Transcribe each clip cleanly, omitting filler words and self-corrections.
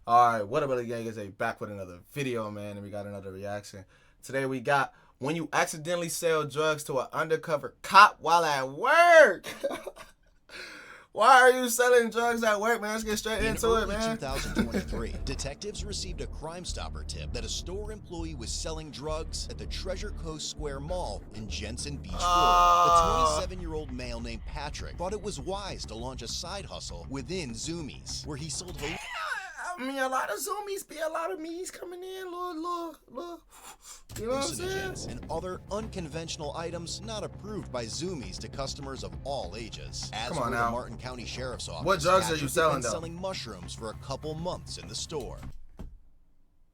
Alright, what up, LA gang? Is back with another video, man, and we got another reaction. Today we got when you accidentally sell drugs to an undercover cop while at work. Why are you selling drugs at work, man? Let's get straight into it, man. In 2023, detectives received a Crime Stopper tip that a store employee was selling drugs at the Treasure Coast Square Mall in Jensen Beach, Florida. A 27-year-old male named Patrick thought it was wise to launch a side hustle within Zoomies, where he sold I mean, a lot of Zoomies be a lot of me's coming in, look. You know what I'm saying? And other unconventional items not approved by Zoomies to customers of all ages. As Come on for the now. Martin County Sheriff's Office, What drugs Patrick are you selling, had been though? selling mushrooms for a couple months in the store.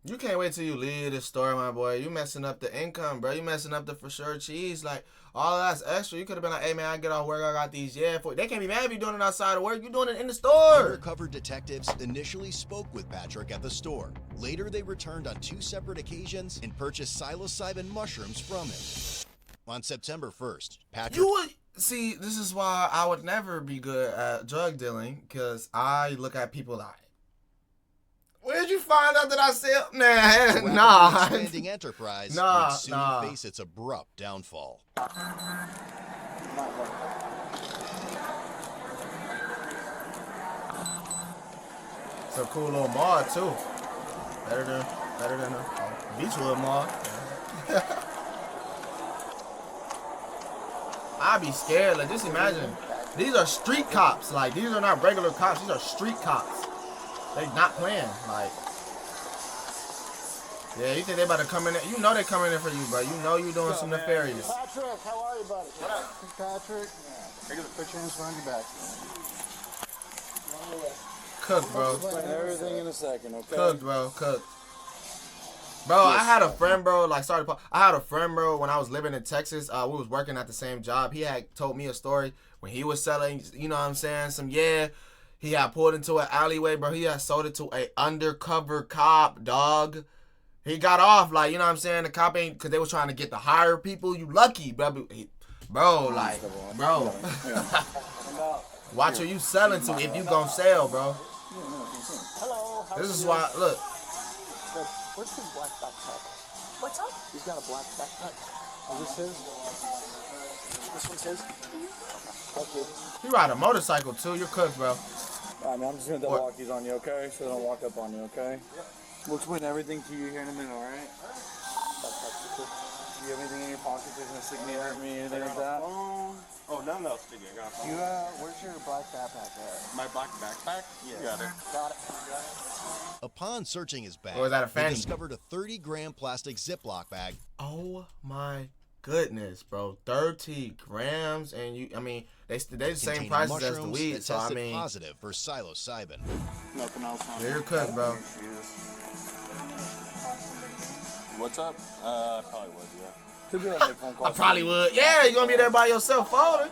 You can't wait till you leave this store, my boy. You messing up the income, bro. You messing up the for sure cheese. Like, all of that's extra. You could have been like, hey, man, I get off work. I got these, They can't be mad if you're doing it outside of work. You're doing it in the store. Undercover detectives initially spoke with Patrick at the store. Later, they returned on 2 separate occasions and purchased psilocybin mushrooms from him. On September 1st, Patrick... You would... See, this is why I would never be good at drug dealing, because I look at people like, where'd you find out that I sell? Nah. Expanding enterprise Nah. would soon face its abrupt downfall. It's a cool little mod too. Better than a Beachwood mod. I'd be scared. Like, just imagine, these are street cops. Like, these are not regular cops. These are street cops. They not playing. Like, yeah, you think they about to come in there? You know they coming in for you, bro. You know you doing some nefarious. Patrick, how are you, buddy? What up? Patrick. I got a picture in front of your back. Cook, bro. Explain everything in a second, okay? Cook, bro. Cook. Bro, I had a friend, bro. Like, sorry, I had a friend, bro. When I was living in Texas, we was working at the same job. He had told me a story when he was selling. You know what I'm saying? He had pulled into an alleyway, bro. He had sold it to a undercover cop, dog. He got off, like, you know what I'm saying? The cop ain't, because they was trying to get the higher people. You lucky, bro. Bro. Watch who you selling to if you gonna sell, bro. Hello. This is why, look. What's his black backpack? What's up? He's got a black backpack. Is this his? This one's his? Okay. You ride a motorcycle, too. You're cooked, bro. Alright, man, I'm just gonna double lock these on you, okay? So they don't walk up on you, okay? Yep. We'll explain everything to you here in a minute, alright? Do you have anything in your pockets that's gonna stick me, hurt me, anything like that? Oh, none of those sticky. I got a phone. You, where's your black backpack at? My black backpack? Yeah. You got it. Got it. Upon searching his bag, Or is that a they fanny? discovered a 30-gram plastic Ziploc bag. Oh my goodness, bro. 30 grams, and you, I mean, they the same prices as the weed, that so I tested mean, positive for psilocybin. Nothing else on yeah, you're cooked, bro. What's up? I probably would, yeah. Could be like a phone call. I probably would. Yeah, you're gonna be there by yourself, folding.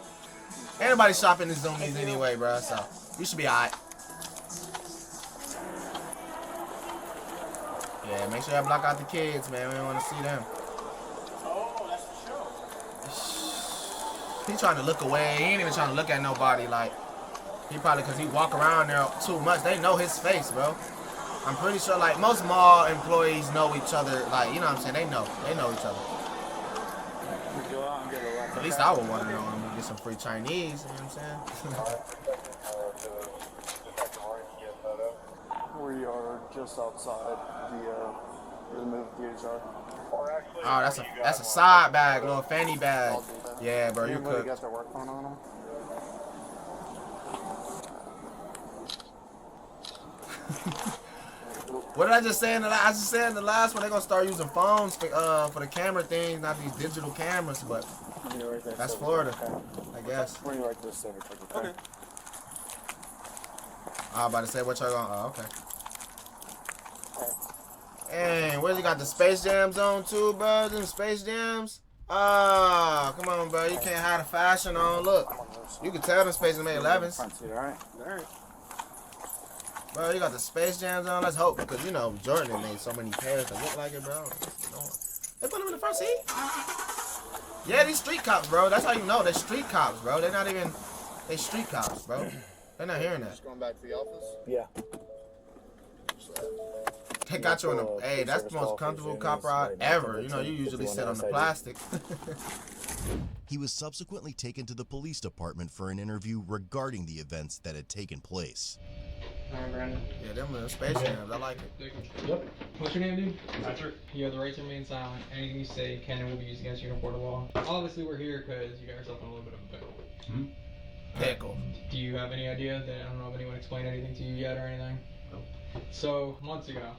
Anybody shopping the Zoomies anyway, bro, so you should be alright. Yeah, make sure I block out the kids, man. We don't want to see them. Oh, that's for sure. He trying to look away. He ain't even trying to look at nobody. Like, he probably, because he walk around there too much. They know his face, bro. I'm pretty sure, like, most mall employees know each other. Like, you know what I'm saying? They know each other. We go out and get a left. At least I would want to know. I'm going to get some free Chinese. You know what I'm saying? We are just outside the movie theaters are. Oh, that's a side bag, little fanny bag. Yeah, bro, you Anybody cooked. got their work phone on them? What did I just say in the last? I just said in the last one they're gonna start using phones for the camera things, not these digital cameras. But that's Florida, I guess. Where you like this civic? Okay. I was about to say what y'all gonna. Oh, okay. Hey, where's he got the Space Jams on too, bro? Them Space Jams? Ah, come on, bro. You can't hide the fashion on. Look, you can tell them Space Jam 11s. Front seat, alright? Alright. Bro, you got the Space Jams on. Let's hope, because you know Jordan made so many pairs that look like it, bro. They put them in the front seat. Yeah, these street cops, bro. That's how you know they're street cops, bro. They're not even. They street cops, bro. They're not hearing that. Just going back to the office? Yeah. They got you in a, hey, that's the most comfortable cop ride ever. You know, you usually sit on the plastic. He was subsequently taken to the police department for an interview regarding the events that had taken place. Alright, Brandon. Yeah, them little space jams, I like it. Yep. What's your name, dude? Patrick. You have the right to remain silent. Anything you say can and will be used against you in a court of law. Obviously, we're here because you got yourself in a little bit of a pickle. Pickle. Do you have any idea that, I don't know if anyone explained anything to you yet or anything? Nope. So, months ago,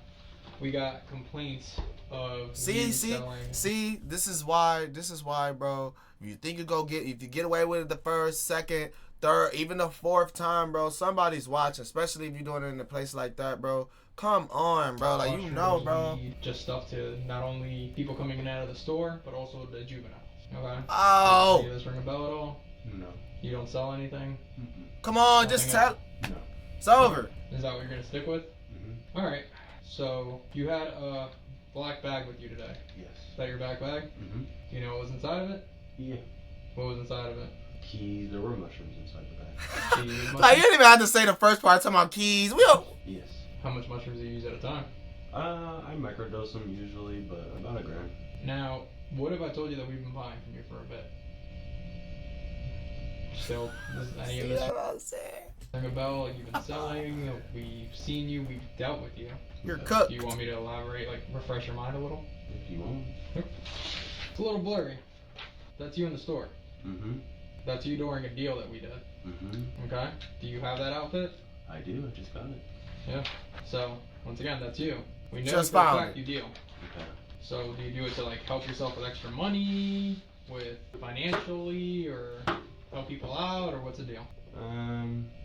we got complaints of See, this is why, bro. If you think if you get away with it the first, second, third, even the fourth time, bro, somebody's watching, especially if you're doing it in a place like that, bro. Come on, bro. Like, you know, bro. Just stuff to not only people coming in and out of the store, but also the juveniles. Okay? Oh. Does this ring a bell at all? No. You don't sell anything? Come on, just tell. No. It's over. Is that what you're going to stick with? Alright. So, you had a black bag with you today. Yes. Is that your black bag? Do you know what was inside of it? Yeah. What was inside of it? Keys. There were mushrooms inside the bag. Like, you didn't even have to say the first part talking about keys. We don't. Yes. How much mushrooms do you use at a time? I microdose them usually, but about a gram. Now, what if I told you that we've been buying from you for a bit? Still, does any of this ring a bell? Like, you've been selling, we've seen you, we've dealt with you. You're cooked. Do you want me to elaborate, like, refresh your mind a little? If you want. It's a little blurry. That's you in the store. That's you during a deal that we did. Okay? Do you have that outfit? I do. I just got it. Yeah. So, once again, that's you. We know Just for a found fact it. you deal. Okay. So, do you do it to, like, help yourself with extra money, with financially, or help people out, or what's the deal?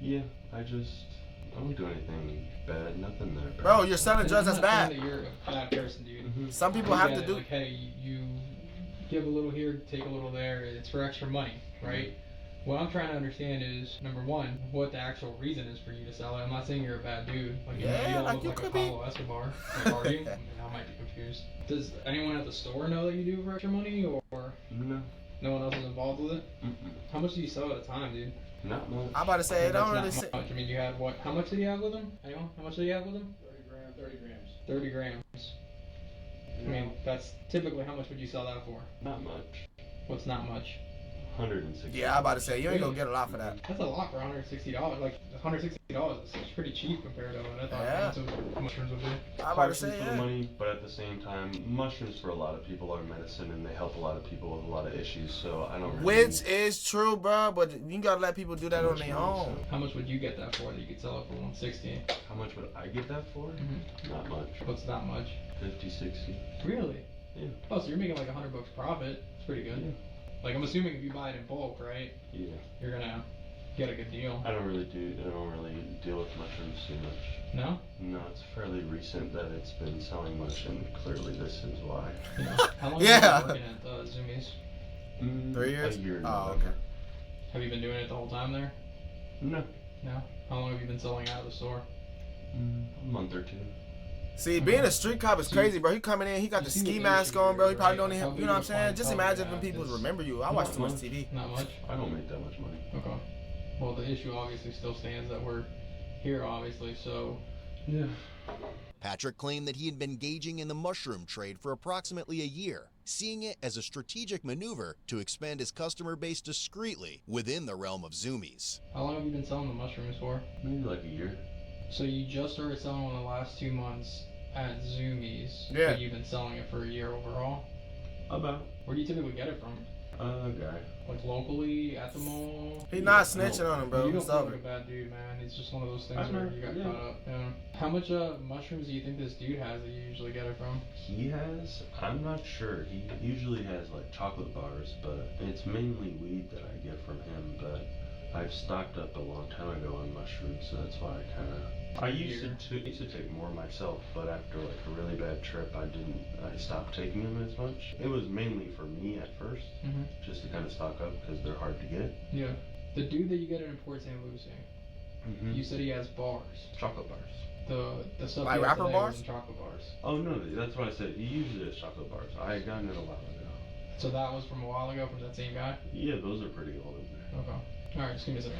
Yeah. I don't do anything bad. Nothing there. Bro, you're selling drugs, that's I'm not bad. saying that you're a bad person, dude. Some people You have get to it, do. like, hey, you give a little here, take a little there. It's for extra money, right? What I'm trying to understand is, number one, what the actual reason is for you to sell it. I'm not saying you're a bad dude. Like, you Yeah, don't like look you like could a be. Pablo Escobar. Like, are you? I might be confused. Does anyone at the store know that you do it for extra money, or No. no one else is involved with it? How much do you sell at a time, dude? Not much. I'm about to say, it That's don't not really say. much. I mean, you had what? How much did you have with him? Anyone? How much did you have with him? 30 grams. 30 grams. I mean, that's typically how much would you sell that for? Not much. What's not much? 160. Yeah, I'm about to say, you ain't gonna get a lot for that. That's a lot for $160. Like, $160 is pretty cheap compared to what I thought mushrooms would be. I'm about to Partially say, for the yeah. money, but at the same time, mushrooms for a lot of people are medicine, and they help a lot of people with a lot of issues. So I don't really. Which is true, bro, but you gotta let people do that on their own. How much would you get that for that you could sell it for $160? How much would I get that for? Not much. What's not much? 50, 60. Really? Yeah. Oh, so you're making like $100 profit. It's pretty good. Yeah. Like, I'm assuming if you buy it in bulk, right? Yeah. You're gonna get a good deal. I don't really deal with mushrooms too much. No? No, it's fairly recent that it's been selling much, and clearly this is why. Yeah. How long Yeah. have you been working at Zoomies? 3 years? A year. Oh, okay. Have you been doing it the whole time there? No. No? How long have you been selling out of the store? A month or two. See, being a street cop is crazy, bro. He coming in, he got the You see ski the mask issue on, bro. He here, probably right? don't even, How you big know what I'm of a saying? Just clientele imagine you when have people is- remember you. I watch too much TV. Not much? I don't make that much money. Okay. Well, the issue obviously still stands that we're here, obviously, so... Yeah. Patrick claimed that he had been engaging in the mushroom trade for approximately a year, seeing it as a strategic maneuver to expand his customer base discreetly within the realm of Zoomies. How long have you been selling the mushrooms for? Maybe like a year. So you just started selling in the last 2 months at Zoomies, Yeah. but you've been selling it for a year overall? About. Where do you typically get it from? A guy. Like locally, at the mall? He not snitching on him, bro. You don't It's feel like over. a bad dude, man. It's just one of those I things where know, you got yeah. caught up. Yeah. How much mushrooms do you think this dude has that you usually get it from? He has, I'm not sure. He usually has like chocolate bars, but it's mainly weed that I get from him. But I've stocked up a long time ago on mushrooms, so that's why I used to take more myself, but after like a really bad trip, I stopped taking them as much. It was mainly for me at first, just to kind of stock up because they're hard to get. Yeah. The dude that you get it in Port St. Lucie, you said he has bars. Chocolate bars. The stuff Like he had rapper today bars? was in chocolate bars. Oh no, that's what I said. He usually has chocolate bars. I had gotten it a while ago. So that was from a while ago from that same guy? Yeah, those are pretty old in there. Okay. Alright, just give me a second.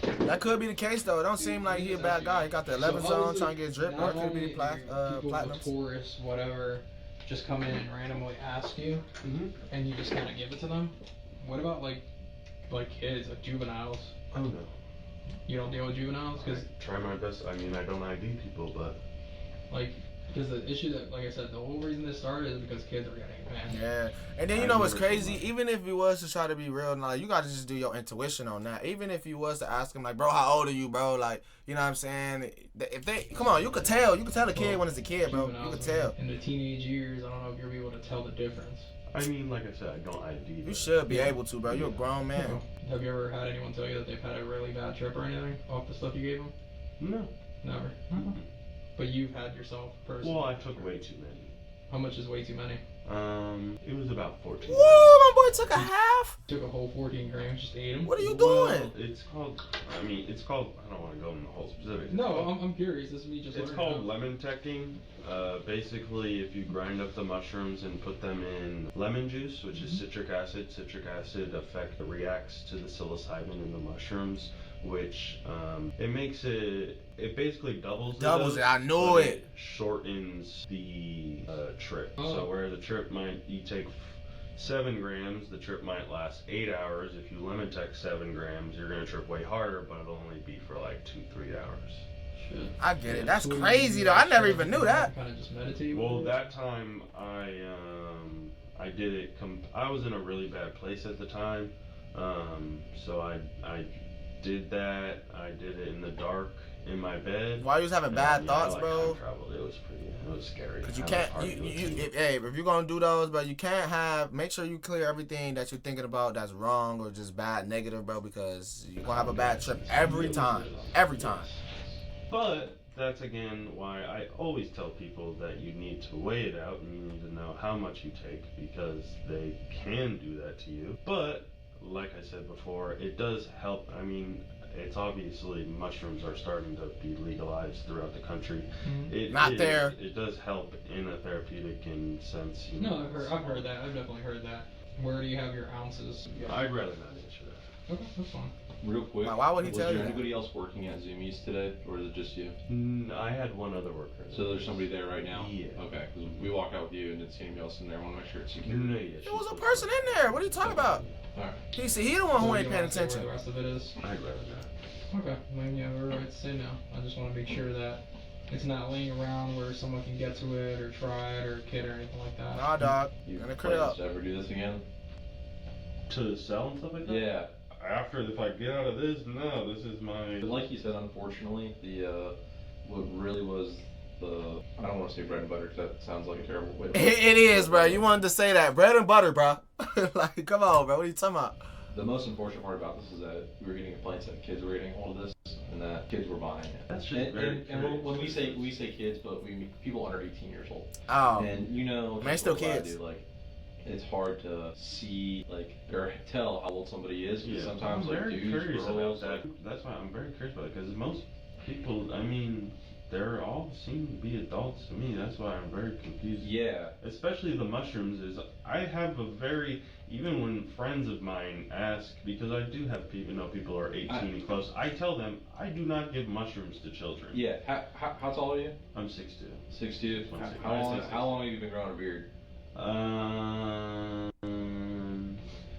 That could be the case though. It don't seem like he a bad guy. He got the 11 zone trying to get drip, or it could be the people, platinums. tourists, whatever, just come in and randomly ask you, and you just kind of give it to them. What about like kids, like juveniles? Oh no. You don't deal with juveniles? Cause I try my best. I mean, I don't ID people, but like, because the issue that, like I said, the whole reason this started is because kids are getting man. Yeah, and then you know what's crazy? Even if you was to try to be real, like you gotta just do your intuition on that. Even if you was to ask them, like, bro, how old are you, bro? Like, you know what I'm saying? If they come on, you could tell. You could tell a kid when it's a kid, bro. You could tell. In the teenage years, I don't know if you'll be able to tell the difference. I mean, like I said, I don't ID. You should be able to, bro. You're a grown man. Have you ever had anyone tell you that they've had a really bad trip or anything off the stuff you gave them? No. Never. But you've had yourself personally. Well, I took way too many. How much is way too many? It was about 14. Whoa, my boy took a half. Took a whole 14 grams, just ate them. What are you doing? Well, it's called. I don't want to go into the whole specifics. No, I'm curious. This is me just. It's called lemon teching. Basically, if you grind up the mushrooms and put them in lemon juice, which is citric acid reacts to the psilocybin in the mushrooms, which it basically doubles it. I knew it. Shortens the trip. So where the trip you take 7 grams, the trip might last 8 hours. If you lemon tech 7 grams, you're gonna trip way harder, but it'll only be for like 2-3 hours. I get it. That's crazy though. I never even knew that. Kind of just meditate. Well, that time I did it. I was in a really bad place at the time, so I did that. I did it in the dark in my bed. Why you was having bad thoughts, bro? It was scary. Cause you can't. If you're gonna do those, bro, you can't make sure you clear everything that you're thinking about that's wrong or just bad, negative, bro. Because you're gonna have a bad trip every time. Every time. But that's again why I always tell people that you need to weigh it out and you need to know how much you take, because they can do that to you. But like I said before, it does help. I mean, it's obviously mushrooms are starting to be legalized throughout the country. It does help in a therapeutic sense. No, I've heard that. I've definitely heard that. Where do you have your ounces? I'd rather not answer that. Okay, that's fine. Real quick, why would he tell you? Was there anybody else working at Zoomies today, or is it just you? I had one other worker. So there's somebody there right now? Yeah. Okay, because we walked out with you and didn't see anybody else in there. I want to make sure it's secure. No, yeah, There was a person in there. What are you talking about? Alright. He the one who ain't paying attention. Where the rest of it is. I'd rather not. Okay, then yeah, we're right to say no. I just want to make sure that it's not laying around where someone can get to it or try it or a kid or anything like that. Nah, dog. You Gonna plan crib. to ever do this again? To sell and stuff like that? Yeah. If I get out of this, no, this is my... Like you said, unfortunately, what really was I don't want to say bread and butter because that sounds like a terrible way to put it. It is, bro. You wanted to say that. Bread and butter, bro. Like, come on, bro. What are you talking about? The most unfortunate part about this is that we were getting complaints that kids were getting hold of this and that kids were buying it. That's just and when we say kids, but we mean people under 18 years old. Oh. And you know, Man, still kids. Like, it's hard to see, like, or tell how old somebody is, because sometimes, I'm very dudes, curious girls, about that. That's why I'm very curious about it, because most people, I mean, they're all seem to be adults to me. That's why I'm very confused. Yeah. Especially the mushrooms I have even when friends of mine ask, because I do have people are 18 and close, I tell them, I do not give mushrooms to children. Yeah. How tall are you? I'm 6'2". 6'2"? How long have you been growing a beard?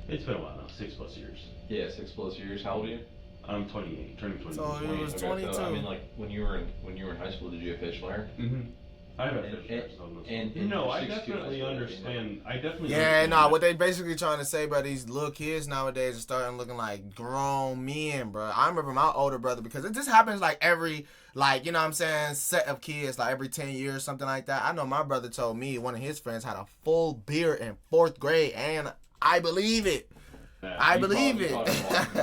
It's been a while now, 6+ years. Yeah, 6+ years. How old are you? I'm 28, turning 28. So he was 22. So, I mean, like, when you were in high school, did you have facial hair? Mm-hmm. I have facial hair. And no, I definitely understand. Yeah, nah, what they basically trying to say, bro, these little kids nowadays are starting looking like grown men, bro. I remember my older brother, because it just happens like every, like, you know what I'm saying, set of kids, like every 10 years, something like that. I know my brother told me one of his friends had a full beard in 4th grade, and I believe it. I believe it.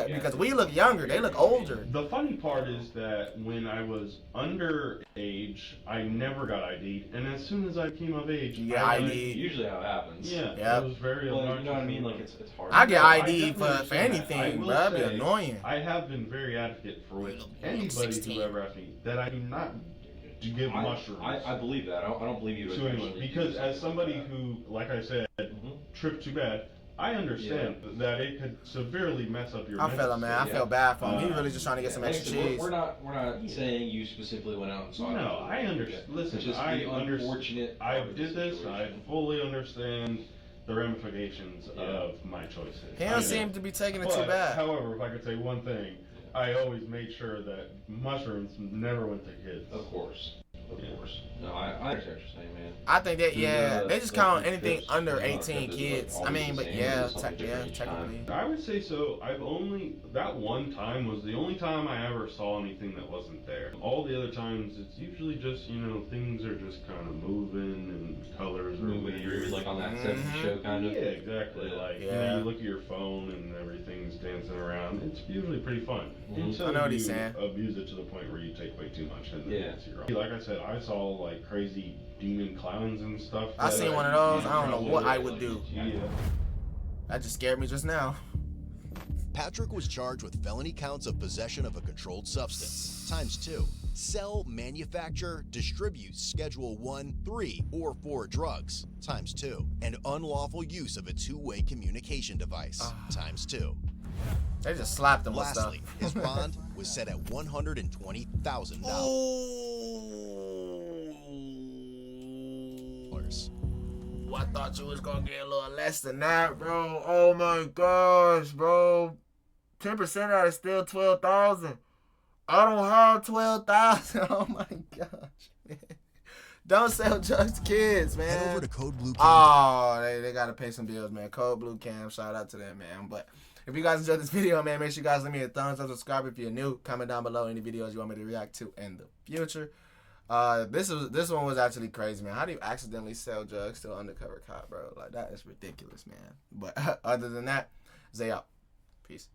Because we look younger, they look older. The funny part is that when I was underage, I never got ID'd, and as soon as I came of age, I ID'd. Usually how it happens. Yeah, yep. It was very well, you know what I mean? Like, it's hard. I get ID'd for anything, bro. That'd be annoying. I have been very advocate for anybody who ever asked me that I do not give mushrooms. I believe that. I don't believe you to anyone, because as somebody who, like I said, tripped too bad, I understand that it could severely mess up your I feel it, man. I feel bad for him. He really just trying to get some extra cheese. We're not saying you specifically went out and saw it. No, I understand. Listen, I understand. I did this. I fully understand the ramifications of my choices. He don't seem to be taking it too bad. However, if I could say one thing, I always made sure that mushrooms never went to kids. Of course. Of course. No, I understand what you're saying, man. I think that, they just count anything under 18 kids. I mean, but technically. I would say so. That one time was the only time I ever saw anything that wasn't there. All the other times, it's usually just, things are just kind of moving and colors are weird. Like on that 70s show, kind of? Yeah, exactly. Like, you look at your phone and everything's dancing around. It's usually pretty fun. I know what he's saying. Abuse it to the point where you take way too much. And then like I said, I saw like crazy demon clowns and stuff. I seen one of those. I don't know what I would do. Yeah. That just scared me just now. Patrick was charged with felony counts of possession of a controlled substance, ×2. Sell, manufacture, distribute Schedule 1, 3, or 4 drugs, ×2. And unlawful use of a two-way communication device, ×2. They just slapped him with stuff. Lastly, his bond was set at $120,000. I thought you was gonna get a little less than that, bro. Oh my gosh, bro. 10% of that is still 12,000. I don't have 12,000. Oh my gosh, man. Don't sell drugs to kids, man. Head over to Code Blue Camp. Oh, they gotta pay some bills, man. Code Blue Camp. Shout out to them, man. But if you guys enjoyed this video, man, make sure you guys leave me a thumbs up, subscribe if you're new. Comment down below any videos you want me to react to in the future. This one was actually crazy, man. How do you accidentally sell drugs to an undercover cop, bro? Like, that is ridiculous, man. But other than that, Zay out. Peace.